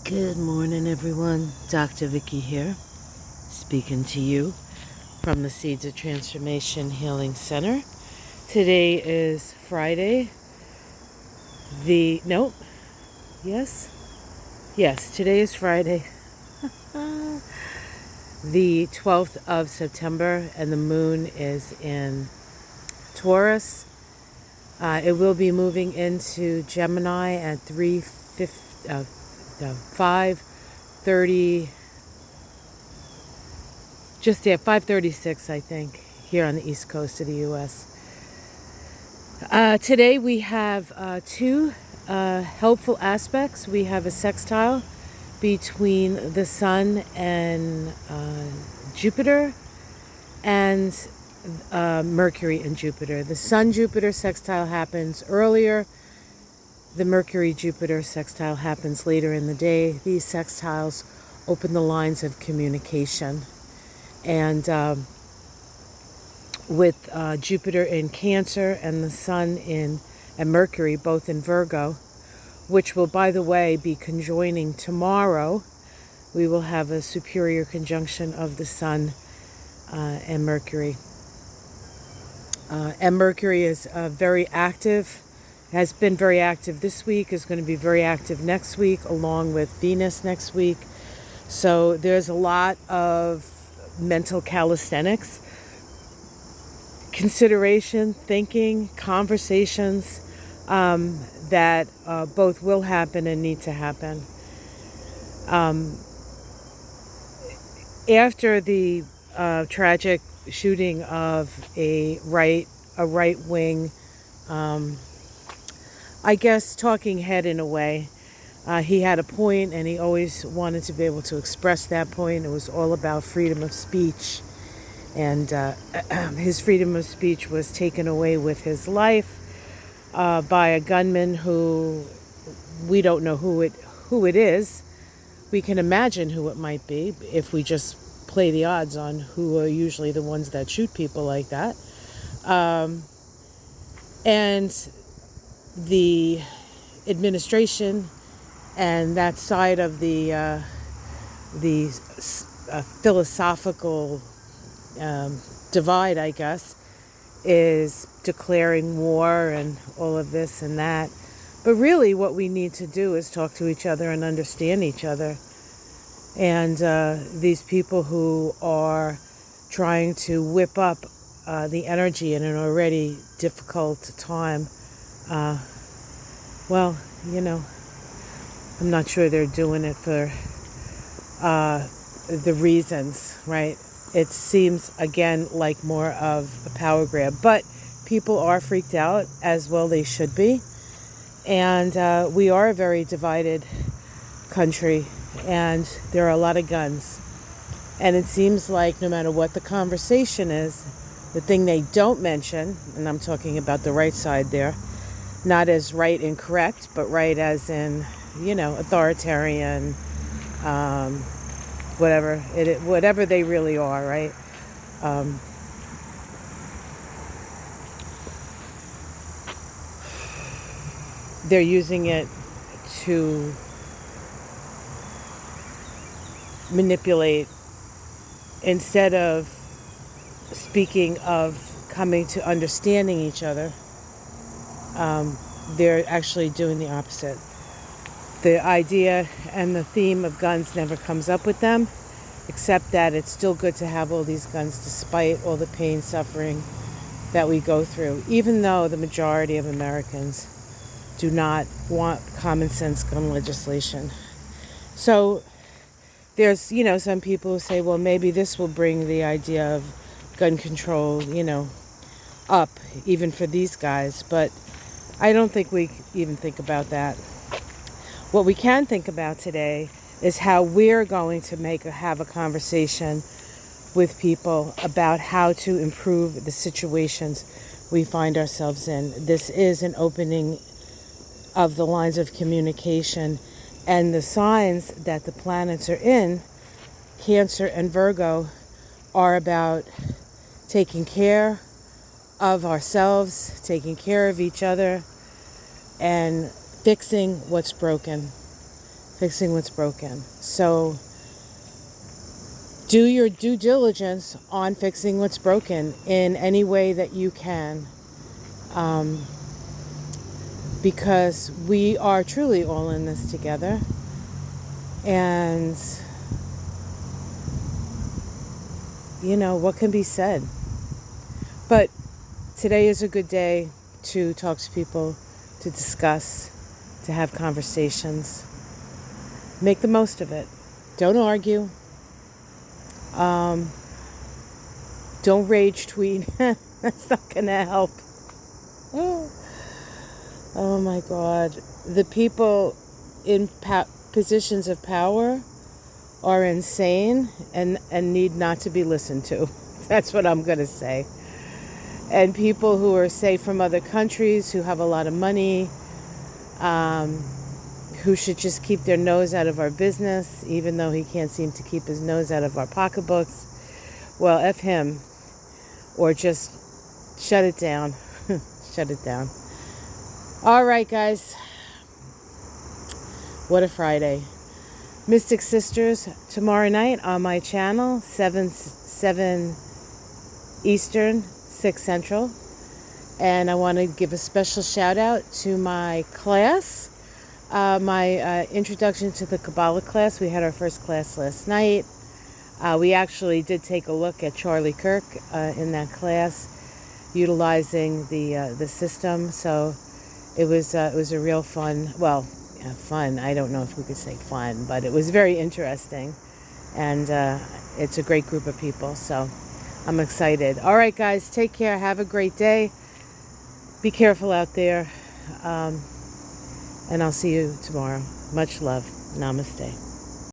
Good morning, everyone. Dr. Vicky here, speaking to you from the Seeds of Transformation Healing Center. Today is Friday. Today is Friday, the 12th of September, and the moon is in Taurus. It will be moving into Gemini at 5:30, just at 5:36, I think, here on the East Coast of the U.S. Today we have two helpful aspects. We have a sextile between the Sun and Jupiter, and Mercury and Jupiter. The Sun-Jupiter sextile happens earlier. The Mercury-Jupiter sextile happens later in the day. These sextiles open the lines of communication. And with Jupiter in Cancer and the Sun and Mercury both in Virgo, which will, by the way, be conjoining tomorrow, we will have a superior conjunction of the Sun and Mercury. And Mercury is very active, has been very active this week, is going to be very active next week, along with Venus next week. So there's a lot of mental calisthenics, consideration, thinking, conversations that both will happen and need to happen. After the tragic shooting of a right-wing, I guess, talking head in a way. He had a point, and he always wanted to be able to express that point. It was all about freedom of speech, and his freedom of speech was taken away with his life by a gunman who we don't know who it is. We can imagine who it might be if we just play the odds on who are usually the ones that shoot people like that. And the administration and that side of the philosophical divide, I guess, is declaring war and all of this and that. But really what we need to do is talk to each other and understand each other. And these people who are trying to whip up the energy in an already difficult time, well, I'm not sure they're doing it for the reasons, right? It seems, again, like more of a power grab. But people are freaked out, as well they should be. And we are a very divided country, and there are a lot of guns. And it seems like no matter what the conversation is, the thing they don't mention, and I'm talking about the right side there, not as right and correct, but right as in, authoritarian, whatever they really are, right? They're using it to manipulate instead of speaking of coming to understanding each other. They're actually doing the opposite. The idea and the theme of guns never comes up with them, except that it's still good to have all these guns despite all the pain, suffering that we go through, even though the majority of Americans do not want common sense gun legislation. So there's, some people who say, well, maybe this will bring the idea of gun control, up, even for these guys. But I don't think we even think about that. What we can think about today is how we're going to have a conversation with people about how to improve the situations we find ourselves in. This is an opening of the lines of communication, and the signs that the planets are in, Cancer and Virgo, are about taking care of ourselves, taking care of each other, and fixing what's broken. fixing what's broken. So do your due diligence on fixing what's broken in any way that you can. Because we are truly all in this together. And, you know, what can be said? But today is a good day to talk to people, to discuss, to have conversations. Make the most of it. Don't argue. Don't rage tweet. That's not going to help. Oh my God. The people in positions of power are insane and need not to be listened to. That's what I'm going to say. And people who are, say, from other countries, who have a lot of money, who should just keep their nose out of our business, even though he can't seem to keep his nose out of our pocketbooks. Well, F him. Or just shut it down. Shut it down. All right, guys. What a Friday. Mystic Sisters tomorrow night on my channel, 7 Eastern, 6 Central. And I want to give a special shout out to my class, my Introduction to the Kabbalah class. We had our first class last night. We actually did take a look at Charlie Kirk in that class, utilizing the system. So it was a real fun, well, fun. I don't know if we could say fun, but it was very interesting. And it's a great group of people. So I'm excited. All right, guys, take care. Have a great day. Be careful out there. And I'll see you tomorrow. Much love. Namaste.